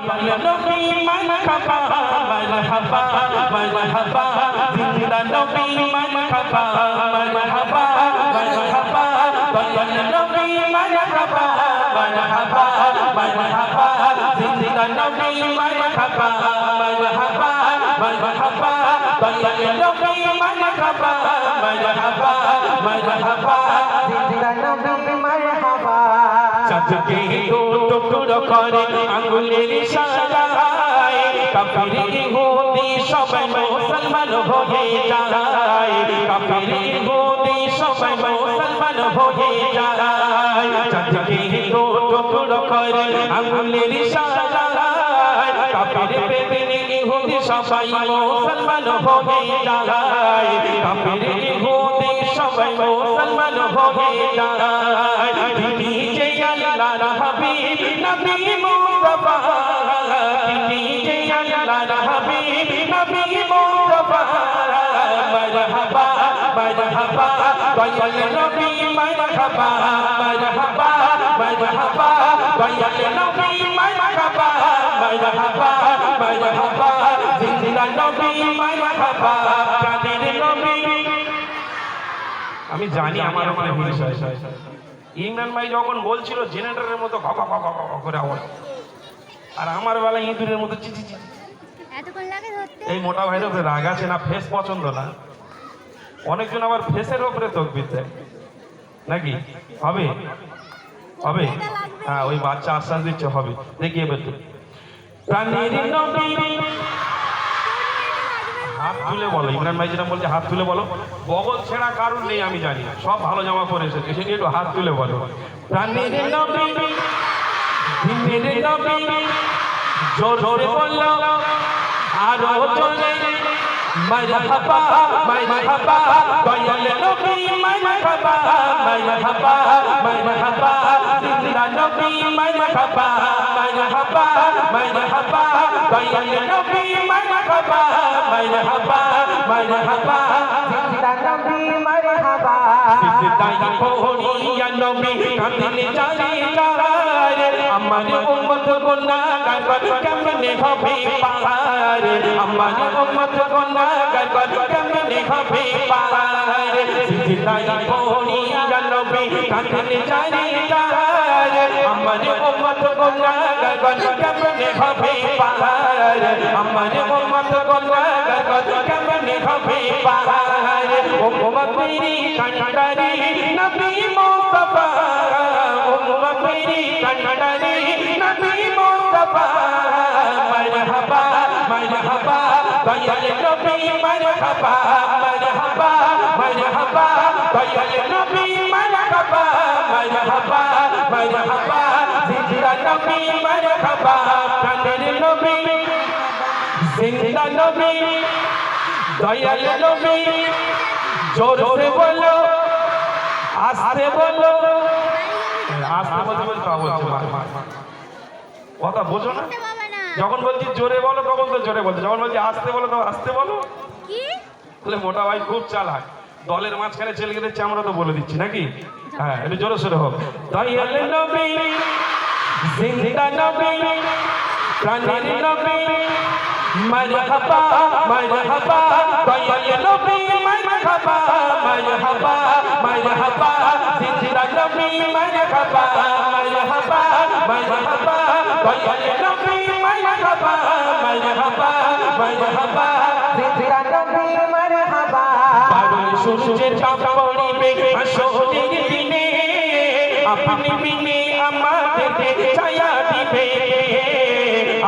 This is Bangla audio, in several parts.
দয়াল নবী মারহাবা মারহাবা মারহাবা জিন্দা নবী মারহাবা মারহাবা মারহাবা দয়াল নবী মারহাবা মারহাবা মারহাবা জিন্দা নবী মারহাবা মারহাবা মারহাবা দয়াল নবী মারহাবা মারহাবা মারহাবা জিন্দা নবী মারহাবা চাঁদকে দো টুকরো করে আঙ্গুলের ইশারায় কাফির ইহুদি সবাই মুসলমান হয়ে যায় কাফির ইহুদি সবাই মুসলমান হয়ে যায় চাঁদকে দো টুকরো করে আঙ্গুলের ইশারায় কাফির ইহুদি সবাই মুসলমান হয়ে যায় কাফির ইহুদি সবাই মুসলমান হয়ে যায় তিনি যে আল্লাহর হাবিব নবী মুস্তাফা তিনি যে আল্লাহর হাবিব নবী মুস্তাফা মারহাবা মারহাবা দয়াল নবী মারহাবা মারহাবা মারহাবা দয়াল নবী মারহাবা মারহাবা মারহাবা জিন্দা নবী মারহাবা প্রাণের নবী আমি জানি আমার উপরে হিংসা ইমরান ভাই যখন বলছিল জেনারেটরের মতো কক কক কক করে আওয়াজ আর আমার বেলা ইঁদুরের মতো চিচি চিচি এতক্ষণ লাগে ধরতে এই মোটা ভাইয়ের উপরে রাগ আছে না ফেস পছন্দ না অনেকজন আবার ফেসের উপরে তকবির দেয় নাকি হবে হবে হ্যাঁ ওই বাচ্চা আশ্বাস দিচ্ছে হবে দেখি এবার তো প্রাণের নবী হাত তুলে বলো ইমরান ভাই যেটা বলছে হাত তুলে বলো বগল ছেঁড়া কারণ নেই আমি জানি সব ভালো জামা পরে এসেছে সেটি একটু হাত তুলে বলো প্রাণের নবী দিনের নবী জোরে বললো আরো জোরে মারহাবা মারহাবা দয়াল নবী মারহাবা মারহাবা মারহাবা জিন্দা নবী মারহাবা মারহাবা মারহাবা দয়াল নবী মারহাবা মারহাবা মারহাবা জিন্দা নবী মারহাবা সিজদাই পড়িয়া নবী কাঁদিলে চারি কারে আমার উম্মত গুনাহগার কেমনে হবে পার আমার উম্মত গুনাহগার কেমনে হবে পার সিজদাই পড়িয়া নবী কাঁদিলে চারি কারে আমার উম্মত গুনাহগার কেমনে হবে পার আমার উম্মত গুনাহগার কেমনে হবে পার উম্মত মেরি কান্ডারি নবী মুস্তাফা উম্মত মেরি কান্ডারি নবী মুস্তাফা মারহাবা মারহাবা দয়াল নবী মারহাবা মারহাবা মারহাবা দয়াল নবী মারহাবা মারহাবা মারহাবা জিন্দা নবী মারহাবা প্রাণের নবী জিন্দা নবী দয়াল নবী জোরে বলো আস্তে বলো আস্তে বলতে বলতে কথা বোঝো না যখন বলছি জোরে বলো তখন তো জোরে বলছো যখন বলছি আস্তে বলো তখন আস্তে বলো তাহলে মোটা ভাই খুব চালাক দলের মাঝখানে চলে গেছে আমরা তো বলে দিচ্ছি নাকি হ্যাঁ একটু জোরে সোরে হোক দয়াল নবী জিন্দা নবী প্রাণের নবী মারহাবা মারহাবা দয়াল নবী মারহাবা মারহাবা মারহাবা জিন্দা নবী মারহাবা মারহাবা মারহাবা দয়াল নবী মারহাবা মারহাবা মারহাবা জিন্দা নবী মারহাবা বারো সূর্যের চাঁদ পড়িবে আসরের দিনে আপনি বিনে আমাদেরকে ছায়া দিবে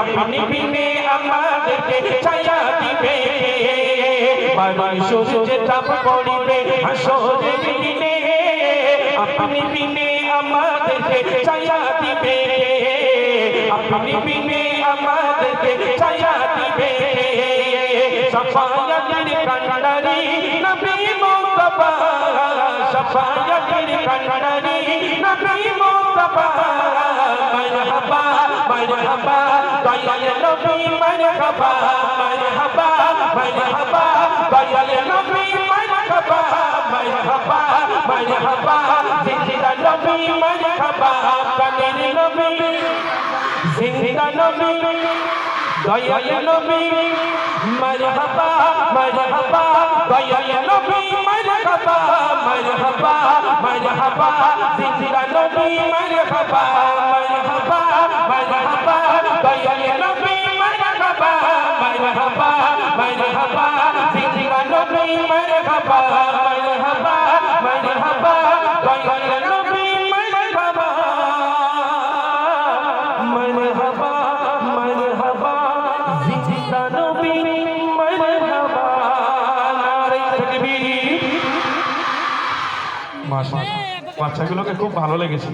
আপনি বিনে আমাদেরকে ছায়া দিবে বারো সূর্যের চাঁদ পড়িবে আসরের দিনে আপনি বিনে আমাদেরকে ছায়া দিবে আপনি বিনে আমাদেরকে ছায়া দিবে সাফায়াতের কান্ডারি নবী মুস্তাফা সাফায়াতের কান্ডারি নবী মুস্তাফা মারহাবা মারহাবা দয়াল নবী মারহাবা মারহাবা মারহাবা দয়াল নবী মারহাবা মারহাবা মারহাবা জিন্দা নবী মারহাবা প্রাণের নবী জিন্দা নবী দয়াল নবী মারহাবা মারহাবা দয়াল নবী মারহাবা মারহাবা মারহাবা জিন্দা নবী মারহাবা মারহাবা মারহাবা দয়াল নবী মারহাবা মারহাবা মারহাবা জিন্দা নবী মারহাবা মারহাবা মারহাবা দয়াল নবী মারহাবা মারহাবা মারহাবা জিন্দা নবী মারহাবা নারে তাকবীর। মাশাআল্লাহ, বাচ্চাগুলোকে খুব ভালো লেগেছে।